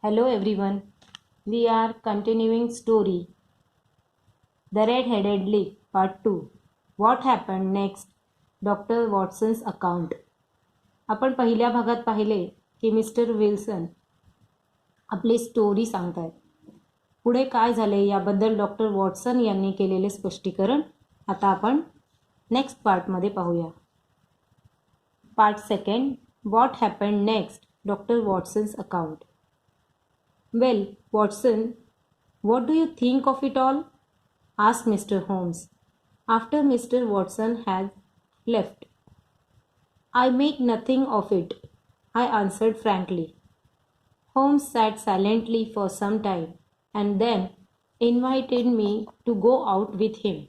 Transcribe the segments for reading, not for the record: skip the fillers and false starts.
Hello everyone. We are continuing story The Red-Headed Leaf Part 2. What happened next? Dr. Watson's account. आपण पहिल्या भागात पाहिले की mister Wilson आपली स्टोरी सांगतात. पुढे काय झाले याबद्दल डॉक्टर वॉटसन यांनी केलेले स्पष्टीकरण आता आपण नेक्स्ट पार्टमध्ये पाहूया. Part second. What happened next? Doctor Watson's account. Well, Watson, what do you think of it all? Asked Mr. Holmes, after Mr. Watson had left. I make nothing of it, I answered frankly. Holmes sat silently for some time and then invited me to go out with him.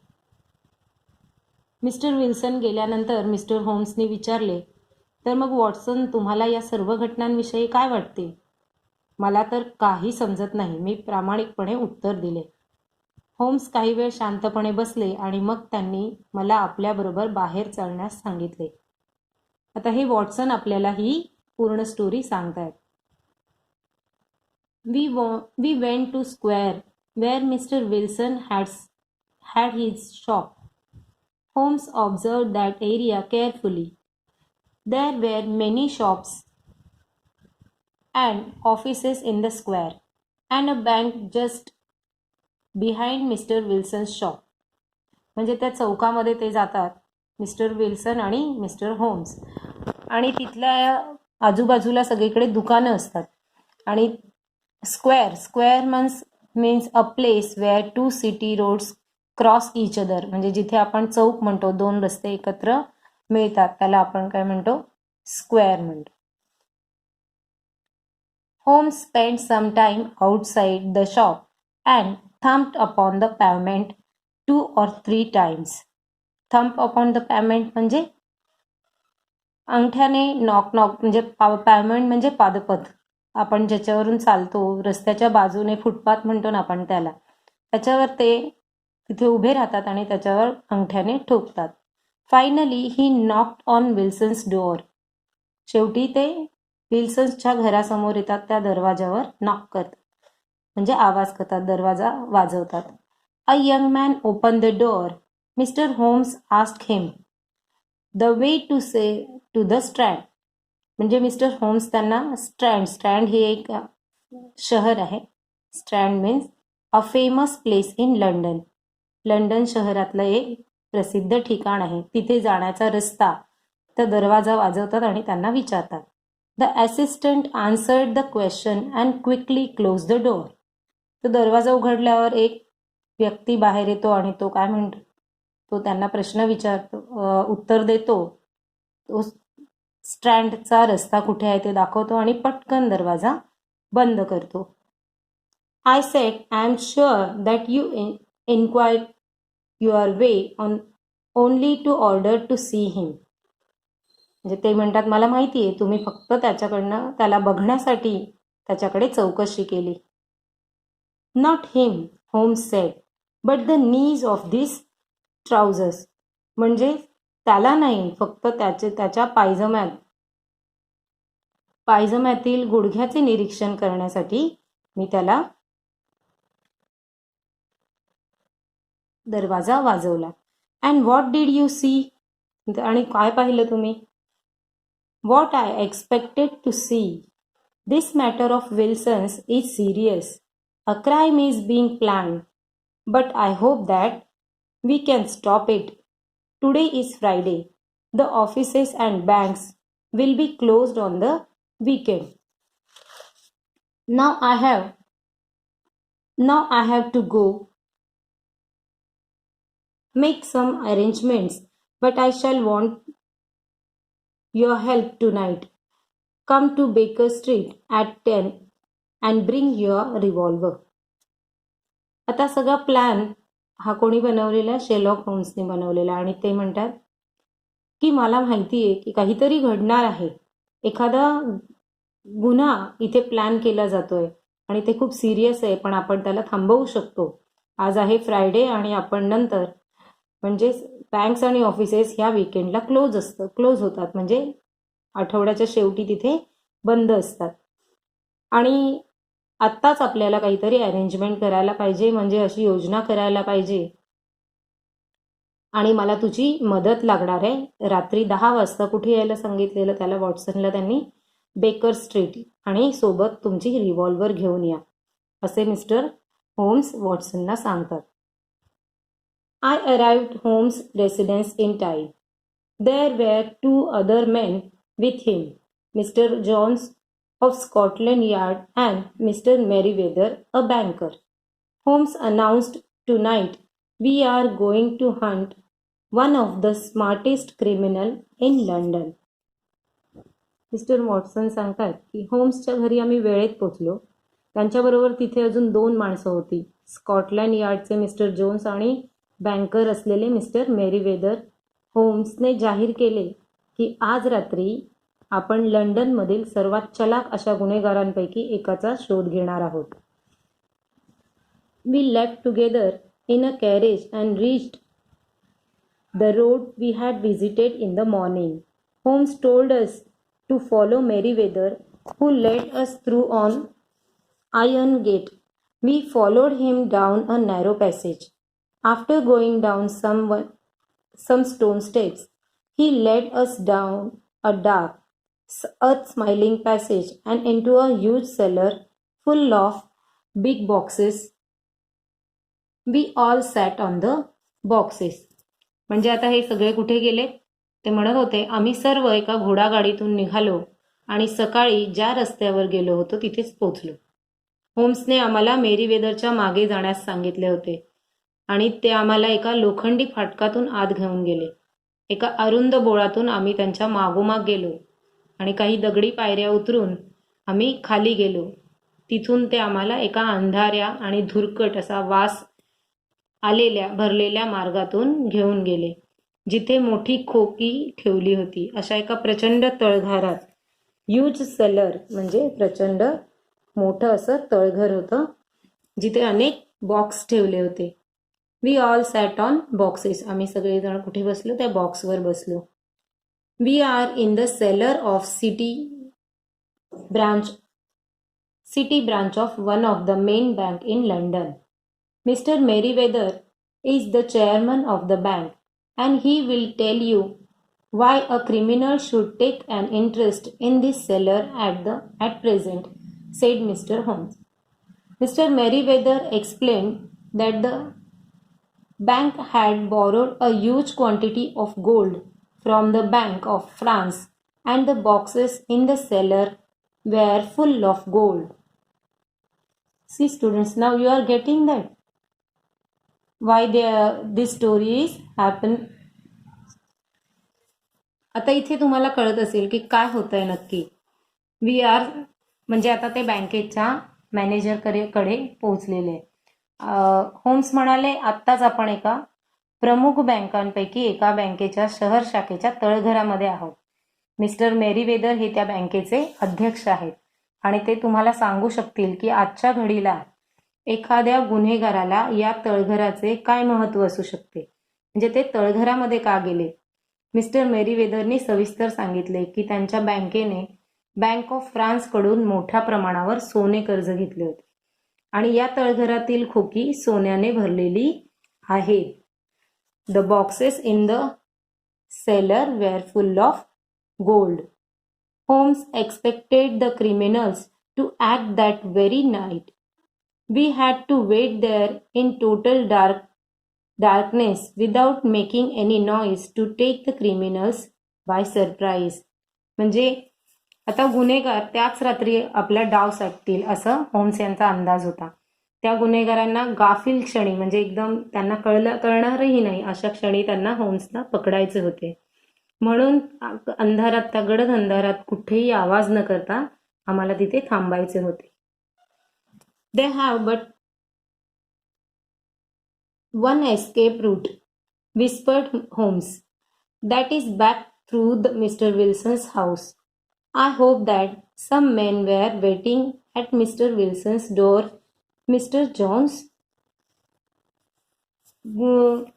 Mister Wilson गेल्यानंतर mister होम्सने विचारले, तर मग Watson तुम्हाला या सर्व घटनांविषयी काय वाटते? मला तर काही समजत नाही, मी प्रामाणिकपणे उत्तर दिले. होम्स काही वेळ शांतपणे बसले आणि मग त्यांनी मला आपल्याबरोबर बाहेर चालण्यास सांगितले. आता हे वॉटसन आपल्याला ही पूर्ण स्टोरी सांगतायत. We went to square where Mr. Wilson had his shop. Holmes observed that area carefully. There were many shops and offices in the square, and a bank just behind Mr. Wilson's shop. म्हणजे त्या चौकामध्ये ते जातात Mr Wilson आणि Mr Holmes, आणि तिथल्या आजूबाजूला सगळीकडे दुकानं असतात. आणि square means a place where two city roads cross each other, म्हणजे जिथे आपण चौक म्हणतो, दोन रस्ते एकत्र मिळतात, त्याला आपण काय म्हणतो? स्क्वेअर म्हणतो. Holmes spent some time outside the shop and thumped upon the pavement 2 or 3 times. Thump upon the pavement म्हणजे अंगठ्याने नॉक म्हणजे पॅव्हमेंट म्हणजे पादपथ, आपण ज्याच्यावरून चालतो, रस्त्याच्या बाजूने फुटपाथ म्हणतो ना आपण त्याला, त्याच्यावर ते तिथे उभे राहतात आणि त्याच्यावर अंगठ्याने ठोकतात. Finally he knocked on Wilson's door. शेवटी ते विल्सन्सच्या घरासमोर येतात, त्या दरवाजावर नॉक करतात म्हणजे आवाज करतात, दरवाजा वाजवतात. A young man open the door. Mr Holmes asked him the way to the Strand. म्हणजे मिस्टर होम्स त्यांना स्ट्रँड हे एक शहर आहे. Strand means a famous place in London शहरातलं एक प्रसिद्ध ठिकाण आहे, तिथे जाण्याचा रस्ता, तर दरवाजा वाजवतात आणि त्यांना विचारतात. The assistant answered the question and quickly closed the door. तो दरवाजा उघडल्यावर एक व्यक्ती बाहेर येतो आणि तो काय म्हणतो? तो त्यांना प्रश्न विचारतो, उत्तर देतो. तो स्ट्रँडचा रस्ता कुठे आहे ते दाखवतो आणि पटकन दरवाजा बंद करतो. I said, I am sure that you inquired your way on only to order to see him. म्हणजे ते म्हणतात, मला माहिती आहे तुम्ही फक्त त्याच्याकडनं त्याला बघण्यासाठी त्याच्याकडे चौकशी केली. Not him, Holmes said, but the knees of this trousers. म्हणजे त्याला नाही, फक्त त्याच्या पायजम्यातील गुडघ्याचे निरीक्षण करण्यासाठी मी त्याला दरवाजा वाजवला. And what did you see? आणि काय पाहिलं तुम्ही? What I expected to see. This matter of Wilson's is serious. A crime is being planned. But I hope that we can stop it. Today is Friday. The offices and banks will be closed on the weekend. Now I have to go make some arrangements, but I shall want your help tonight. Come to Baker Street at 10 and bring your revolver. आता सगळा plan हा कोणी बनवलेला? Sherlock होम्सने बनवलेला. आणि ते म्हणतात की मला माहिती आहे की काहीतरी घडणार आहे, एखादा गुन्हा इथे प्लॅन केला जातोय आणि ते खूप सिरियस आहे, पण आपण त्याला थांबवू शकतो. आज आहे फ्रायडे आणि आपण नंतर म्हणजे बँक्स आणि ऑफिसेस ह्या वीकेंडला क्लोज होतात, म्हणजे आठवड्याच्या शेवटी तिथे बंद असतात. आणि आत्ताच आपल्याला काहीतरी अरेंजमेंट करायला पाहिजे, म्हणजे अशी योजना करायला पाहिजे आणि मला तुझी मदत लागणार आहे. रात्री 10 वाजता कुठे यायला सांगितलेलं त्याला वॉटसनला त्यांनी? बेकर स्ट्रीट, आणि सोबत तुमची रिव्हॉल्वर घेऊन या, असे मिस्टर होम्स वॉटसनला सांगतात. I arrived Holmes' residence in time. There were 2 other men with him, Mr. Jones of Scotland Yard and Mr. Merriweather, a banker. Holmes announced, "Tonight we are going to hunt one of the smartest criminal in London." Mister Watson सांगतात की होम्सच्या घरी आम्ही वेळेत पोचलो. त्यांच्याबरोबर तिथे अजून 2 माणसं होती, स्कॉटलँड यार्डचे मिस्टर जोन्स आणि बँकर असलेले मिस्टर मेरीवेदर. होम्सने जाहीर केले की आज रात्री आपण लंडनमधील सर्वात चलाक अशा गुन्हेगारांपैकी एकाचा शोध घेणार आहोत. We left together in a carriage and reached the road we had visited in the morning. Holmes told us to follow Merriweather, who led us through an iron gate. We followed him down a narrow passage. After going down some stone steps, he led us down a dark, earth-smiling passage and into a huge cellar full of big boxes. We all sat on the boxes. म्हणजे आता हे सगळे कुठे गेले? ते म्हणत होते, आम्ही सर्व एका घोडागाडीतून निघालो आणि सकाळी ज्या रस्त्यावर गेलो होतो तिथेच पोचलो. होम्सने आम्हाला मेरीवेदरच्या मागे जाण्यास सांगितले होते आणि ते आम्हाला एका लोखंडी फाटकातून आत घेऊन गेले. एका अरुंद बोळातून आम्ही त्यांच्या मागोमाग गेलो आणि काही दगडी पायऱ्या उतरून आम्ही खाली गेलो. तिथून ते आम्हाला एका अंधाऱ्या आणि धुरकट असा वास आलेल्या भरलेल्या मार्गातून घेऊन गेले, जिथे मोठी खोकी ठेवली होती. अशा एका प्रचंड तळघरात, ह्यूज सेलर म्हणजे प्रचंड मोठं असं तळघर होतं, जिथे अनेक बॉक्स ठेवले होते. We all sat on boxes. आम्ही सगळेजण कुठे बसलो? त्या बॉक्सवर बसलो. We are in the cellar of city branch of one of the main bank in London. Mr. Merriweather is the chairman of the bank, and he will tell you why a criminal should take an interest in this cellar at present, said Mr. Holmes. Mr. Merriweather explained that the bank had borrowed a huge quantity of gold from the Bank of France, and the boxes in the cellar were full of gold. See students, now you are getting that. Why this story is happen. आता इथे तुम्हाला कळत असेल की काय होतंय नक्की. We R म्हणजे आता ते बँकेच्या मॅनेजरकडे पोहोचलेले. होम्स म्हणाले, आत्ताच आपण एका प्रमुख बँकांपैकी एका बँकेच्या शहर शाखेच्या तळघरामध्ये आहोत. मिस्टर मेरीवेदर हे त्या बँकेचे अध्यक्ष आहेत आणि ते तुम्हाला सांगू शकतील की आजच्या घडीला एखाद्या गुन्हेगाराला या तळघराचे काय महत्त्व असू शकते, म्हणजे ते तळघरामध्ये का गेले. मिस्टर मेरीवेदरने सविस्तर सांगितले की त्यांच्या बँकेने बँक ऑफ फ्रान्सकडून मोठ्या प्रमाणावर सोने कर्ज घेतले होते आणि या तळघरातील खोकी सोन्याने भरलेली आहे. The boxes in the cellar were full of gold. Holmes expected the criminals to act that very night. We had to wait there in total darkness without making any noise to take the criminals by surprise. म्हणजे आता गुन्हेगार त्याच रात्री आपला डाव साधतील असं homes यांचा अंदाज होता. त्या गुन्हेगारांना गाफील क्षणी, म्हणजे एकदम त्यांना कळणारही नाही अशा क्षणी त्यांना होम्सला पकडायचे होते. म्हणून अंधारात, त्या गडद अंधारात कुठेही आवाज न करता आम्हाला तिथे थांबायचे होते. They have but one escape route, whispered Holmes. That is back through Mr. Wilson's house. I hope that some men were waiting at Mr. Wilson's door. Mr. Jones.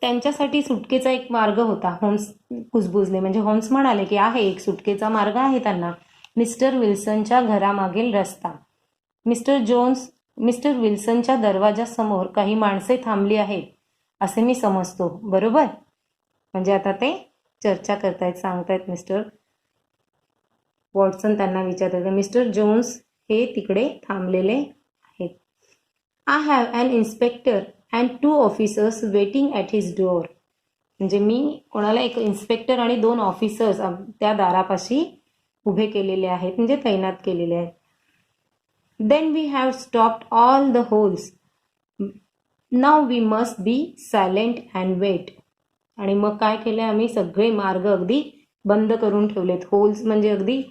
त्यांच्यासाठी सुटकेचा एक मार्ग होता. होम्स कुजबुजले, म्हणजे होम्स म्हणाले की आहे एक सुटकेचा मार्ग आहे त्यांना. मिस्टर विल्सनच्या घरामागील रस्ता. मिस्टर जोन्स मिस्टर विल्सनच्या दरवाजासमोर काही माणसे थांबली आहेत असे मी समजतो, बरोबर? म्हणजे आता ते चर्चा करतायत, सांगतायत. मिस्टर वॉटसन त्यांना विचारतात, मिस्टर जोन्स हे तिकडे थांबलेले आहेत. I have an inspector and 2 officers waiting at his door. म्हणजे मी कोणाला एक इन्स्पेक्टर आणि 2 ऑफिसर्स त्या दारापाशी उभे केलेले आहेत, म्हणजे तैनात केलेले आहेत. Then we have stopped all the holes. Now we must be silent and wait. आणि मग काय केलं, आम्ही सगळे मार्ग अगदी बंद करून ठेवलेत. होल्स म्हणजे अगदी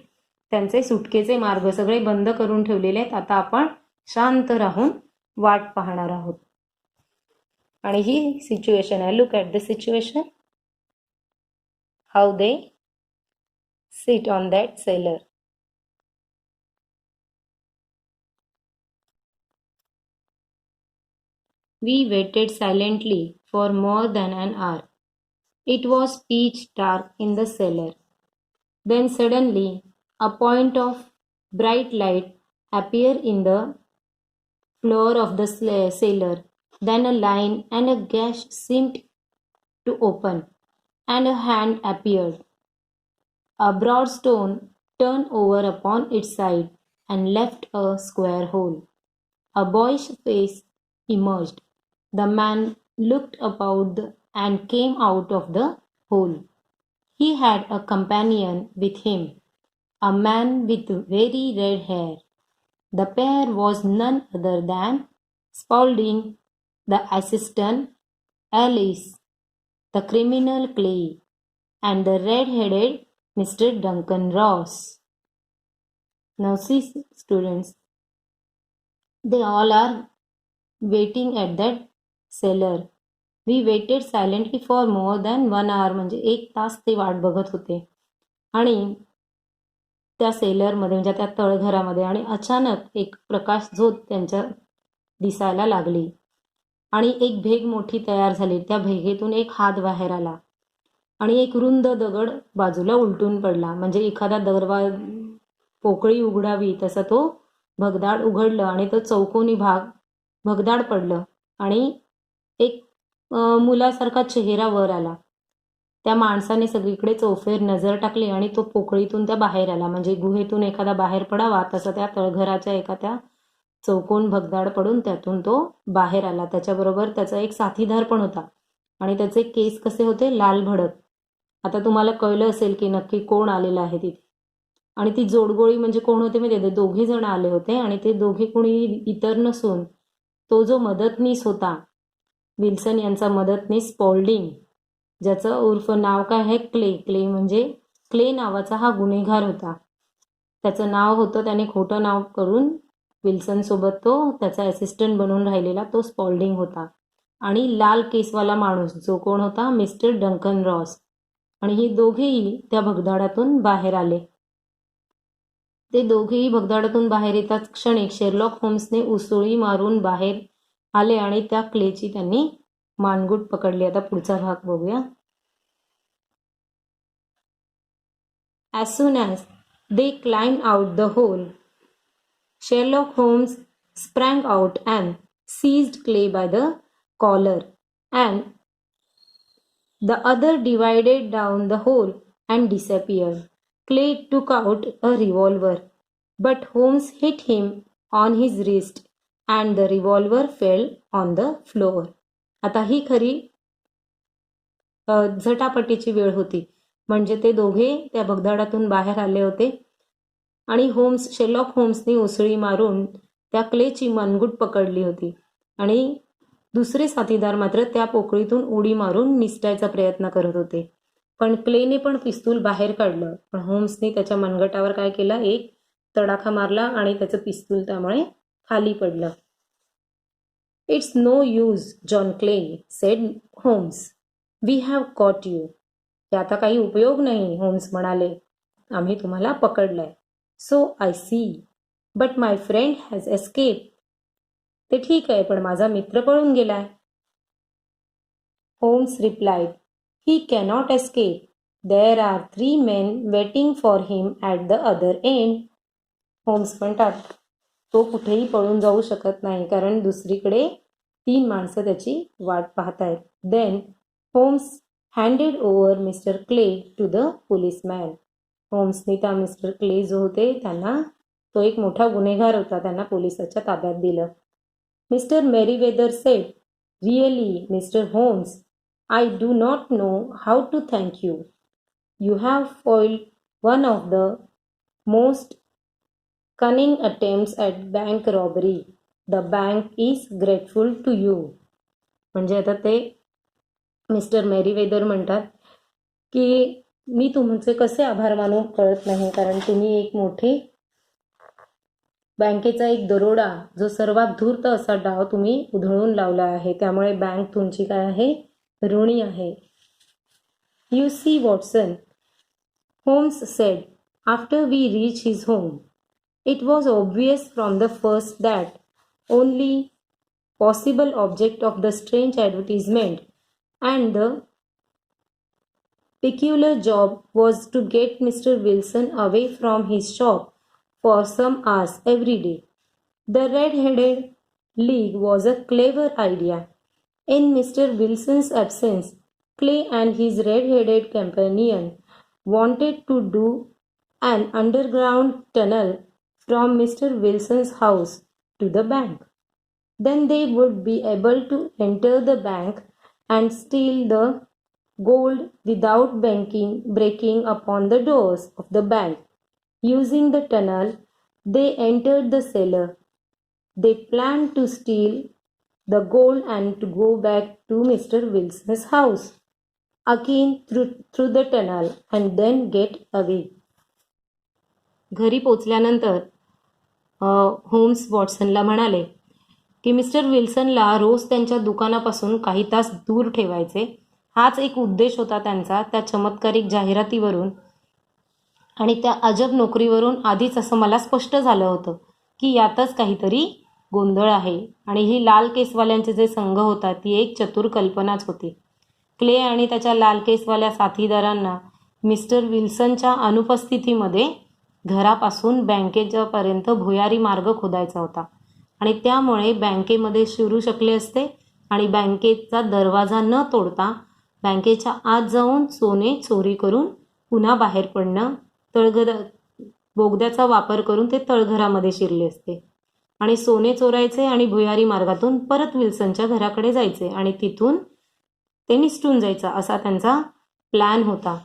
त्यांचे सुटकेचे मार्ग सगळे बंद करून ठेवलेले आहेत. आता आपण शांत राहून वाट पाहणार आहोत. आणि ही सिच्युएशन आहे. Look at the situation. How they sit on that seller. We waited silently for more than an hour. It was pitch dark in the cellar. Then suddenly a point of bright light appeared in the floor of the cellar. Then a line and a gash seemed to open, and a hand appeared. A broad stone turned over upon its side and left a square hole. A boyish face emerged. The man looked about and came out of the hole. He had a companion with him, a man with very red hair. The pair was none other than Spaulding, the assistant, Alice, the criminal Clay, and the red-headed Mr. Duncan Ross. Now see, students, they all are waiting at that cellar. We waited silently for more than 1 hour. म्हणजे 1 तास ते वाट बघत होते. आणि त्या सेलरमध्ये म्हणजे त्या तळघरामध्ये आणि अचानक एक प्रकाश झोत त्यांच्या दिसायला लागली आणि एक भेग मोठी तयार झाली. त्या भेगेतून एक हात बाहेर आला आणि एक रुंद दगड बाजूला उलटून पडला. म्हणजे एखादा पोकळी उघडावी तसा तो भगदाड उघडलं आणि तो चौकोनी भाग भगदाड पडलं आणि एक मुलासारखा चेहरा वर आला. त्या माणसाने सगळीकडे चौफेर नजर टाकली आणि तो पोकळीतून त्या बाहेर आला. म्हणजे गुहेतून एखादा बाहेर पडावा तसं त्या तळघराच्या एका त्या चौकोन भगदाड पडून त्यातून तो बाहेर आला. त्याच्याबरोबर त्याचा एक साथीदार पण होता आणि त्याचे केस कसे होते, लाल भडक. आता तुम्हाला कळलं असेल की नक्की कोण आलेलं आहे तिथे. आणि ती जोडगोळी म्हणजे कोण होते माहिती, 2 जण आले होते आणि ते दोघे कोणी इतर नसून तो जो मदतनीस होता, विल्सन यांचा मदतनीस स्पॉल्डिंग, ज्याचं उर्फ नाव काय आहे, क्ले म्हणजे क्ले नावाचा हा गुन्हेगार होता. त्याचं नाव होतं, त्याने खोटं नाव करून विल्सन सोबत तो त्याचा असिस्टंट बनून राहिलेला तो स्पॉल्डिंग होता. आणि लाल केसवाला माणूस जो कोण होता, मिस्टर डंकन रॉस. आणि हे दोघेही त्या भगदाडातून बाहेर आले. ते दोघेही भगदाडातून बाहेर येताच क्षणी शेरलॉक होम्सने उसळी मारून बाहेर आले आणि त्या क्लेची त्यांनी मानगूट पकडली. आता पुढचा भाग बघूया. As soon as they climbed out the hole, Sherlock Holmes sprang out and seized Clay by the collar, and the other divided down the hole and disappeared. Clay took out a revolver, but Holmes hit him on his wrist, and the revolver fell on the floor. आता ही खरी झटापटीची वेळ होती. म्हणजे ते दोघे त्या भगदाडातून बाहेर आले होते आणि शेरलॉक होम्सने उसळी मारून त्या क्लेची मनगूट पकडली होती आणि दुसरे साथीदार मात्र त्या पोकळीतून उडी मारून निसटायचा प्रयत्न करत होते. पण क्लेने पण पिस्तूल बाहेर काढलं, पण होम्सने त्याच्या मनगटावर काय केलं, एक तडाखा मारला आणि त्याचं पिस्तूल त्यामुळे खाली पडलं. It's no use John Clay, said Holmes, we have caught you. आता काही उपयोग नाही, होम्स म्हणाले, आम्ही तुम्हाला पकडलंय. So I see, but my friend has escape. ते ठीक आहे, पण माझा मित्र पळून गेलाय. Holmes replied, he cannot escape. There are 3 men waiting for him at the other end. Holmes म्हणतात, तो कुठेही पळून जाऊ शकत नाही, कारण दुसरीकडे 3 माणसं त्याची वाट पाहत आहेत. Then Holmes handed over mister Clay to the policeman. होम्सने त्या मिस्टर क्ले जो होते त्यांना, तो एक मोठा गुन्हेगार होता, त्यांना पोलिसाच्या ताब्यात दिलं. Mr Merryweather said, really Mr Holmes, I do not know how to thank you. You have foiled one of the most cunning attempts at bank robbery. The bank is grateful to you. म्हणजे आता ते mister Merryweather म्हणतात की मी तुमचे कसे आभार मानू कळत नाही, कारण तुम्ही एक मोठी बँकेचा एक दरोडा, जो सर्वात धूर्त असा डाव तुम्ही उधळून लावला आहे, त्यामुळे बँक तुमची काय आहे, ऋणी आहे. You see, Watson, Holmes said after we reached his home, it was obvious from the first that only possible object of the strange advertisement and the peculiar job was to get Mr. Wilson away from his shop for some hours every day. The red-headed league was a clever idea. In Mr. Wilson's absence, Clay and his red-headed companion wanted to do an underground tunnel from Mr. Wilson's house to the bank. Then they would be able to enter the bank and steal the gold without breaking upon the doors of the bank. Using the tunnel, they entered the cellar. They planned to steal the gold and to go back to Mr. Wilson's house again through the tunnel and then get away. घरी पोचल्यानंतर homes वॉटसनला म्हणाले की mister विल्सनला रोज त्यांच्या दुकानापासून काही तास दूर ठेवायचे. हाच एक उद्देश होता त्यांचा. त्या चमत्कारिक जाहिरातीवरून आणि त्या अजब नोकरीवरून आधीच असं मला स्पष्ट झालं होतं की यातच काहीतरी गोंधळ आहे, आणि ही लाल केसवाल्यांचे जे संघ होता ती एक चतुर कल्पनाच होती. क्ले आणि त्याच्या लाल केसवाल्या साथीदारांना मिस्टर विल्सनच्या अनुपस्थितीमध्ये घरापासून बँकेच्यापर्यंत भुयारी मार्ग खोदायचा होता, आणि त्यामुळे बँकेमध्ये शिरू शकले असते आणि बँकेचा दरवाजा न तोडता बँकेच्या आत जाऊन सोने चोरी करून पुन्हा बाहेर पडणं, बोगद्याचा वापर करून ते तळघरामध्ये शिरले असते आणि सोने चोरायचे आणि भुयारी मार्गातून परत विल्सनच्या घराकडे जायचे आणि तिथून ते निसटून जायचा, असा त्यांचा प्लॅन होता.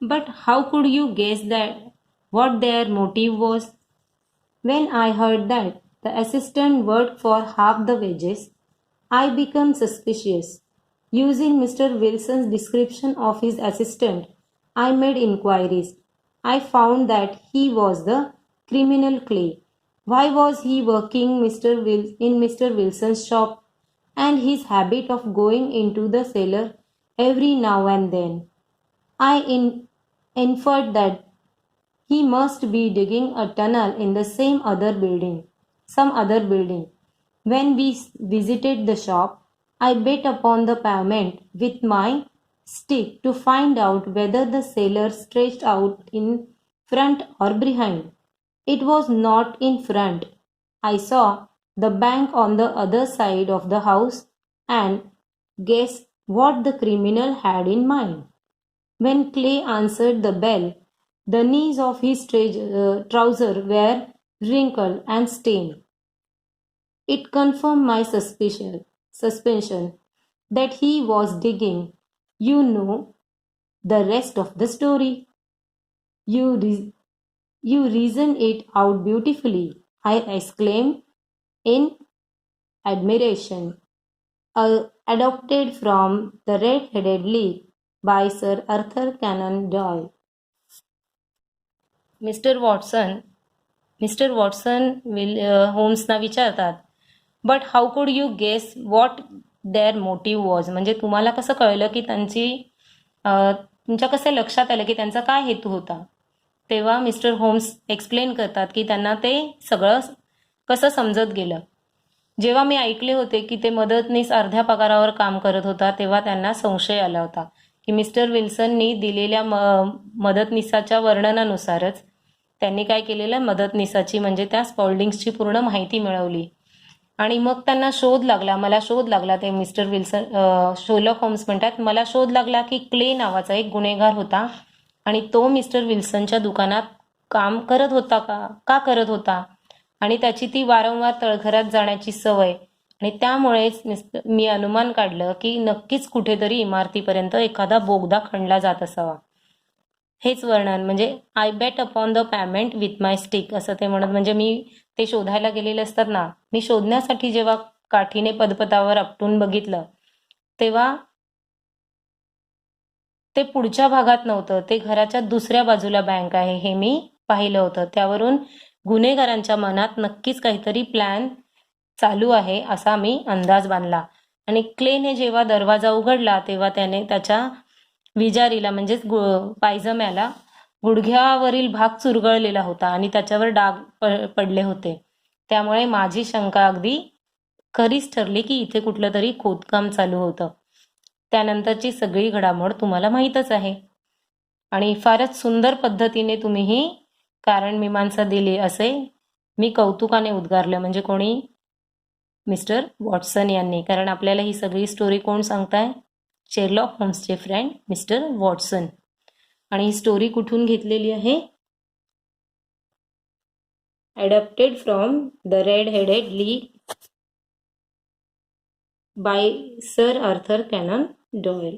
But how could you guess that what their motive was? When I heard that the assistant worked for half the wages, I became suspicious. Using Mr. Wilson's description of his assistant, I made inquiries. I found that he was the criminal Clay. Why was he working in Mr. Wilson's shop, and his habit of going into the cellar every now and then? I inferred that he must be digging a tunnel in the some other building. When we visited the shop, I bet upon the pavement with my stick to find out whether the cellar stretched out in front or behind. It was not in front. I saw the bank on the other side of the house and guessed what the criminal had in mind. When Clay answered the bell, the knees of his trousers were wrinkled and stained. It confirmed my suspicion that he was digging. You know the rest of the story. You reasoned it out beautifully, I exclaimed in admiration. Adopted from the Red-Headed League by Sir Arthur Conan Doyle. Mister Watson होम्सना विचारतात, but how could you guess what their motive was. म्हणजे तुम्हाला कसं कळलं की तुमच्या कसं लक्षात आलं की त्यांचा काय हेतू होता. तेव्हा मिस्टर होम्स एक्सप्लेन करतात की त्यांना ते सगळं कसं समजत गेलं. जेव्हा मी ऐकले होते की ते मदतनीस अर्ध्या पगारावर काम करत होता, तेव्हा त्यांना संशय आला होता की मिस्टर विल्सननी दिलेल्या मदतनीसाच्या वर्णनानुसारच त्यांनी काय केलेलं, मदतनीसाची म्हणजे त्या स्पॉल्डिंग्सची पूर्ण माहिती मिळवली. आणि मग त्यांना शोध लागला, मला शोध लागला, ते मिस्टर विल्सन शोलॉक होम्स म्हणतात, मला शोध लागला की क्ले नावाचा एक गुन्हेगार होता आणि तो मिस्टर विल्सनच्या दुकानात काम करत होता का करत होता, आणि त्याची ती वारंवार तळघरात जाण्याची सवय, आणि त्यामुळेच मी अनुमान काढलं की नक्कीच कुठेतरी इमारतीपर्यंत एखादा बोगदा खणला जात असावा. हेच वर्णन, म्हणजे I bet upon the payment with my stick असं ते म्हणत. म्हणजे मी ते शोधायला गेलेले असतात ना, मी शोधण्यासाठी जेव्हा काठीने पदपथावर आपटून बघितलं तेव्हा ते पुढच्या भागात नव्हतं, ते घराच्या दुसऱ्या बाजूला बँक आहे हे मी पाहिलं होतं. त्यावरून गुन्हेगारांच्या मनात नक्कीच काहीतरी प्लॅन चालू आहे असा मी अंदाज बांधला. आणि क्लेने जेव्हा दरवाजा उघडला तेव्हा त्याने त्याच्या विजारीला म्हणजेच पायजम्याला गुडघ्यावरील भाग चुरगळलेला होता आणि त्याच्यावर डाग पडले होते. त्यामुळे माझी शंका अगदी खरीच ठरली की इथे कुठलं तरी खोदकाम चालू होतं. त्यानंतरची सगळी घडामोड तुम्हाला माहीतच आहे. आणि फारच सुंदर पद्धतीने तुम्ही ही कारण मीमांसा दिली असे मी कौतुकाने उद्गारलं. म्हणजे कोणी, मिस्टर वॉटसन यांनी. कारण आपल्याला ही सगळी स्टोरी कोण सांगताय, शेरलॉक होम्सचे फ्रेंड मिस्टर वॉटसन. आणि ही स्टोरी कुठून घेतलेली आहे, adapted from the Red Headed League by Sir Arthur Conan Doyle.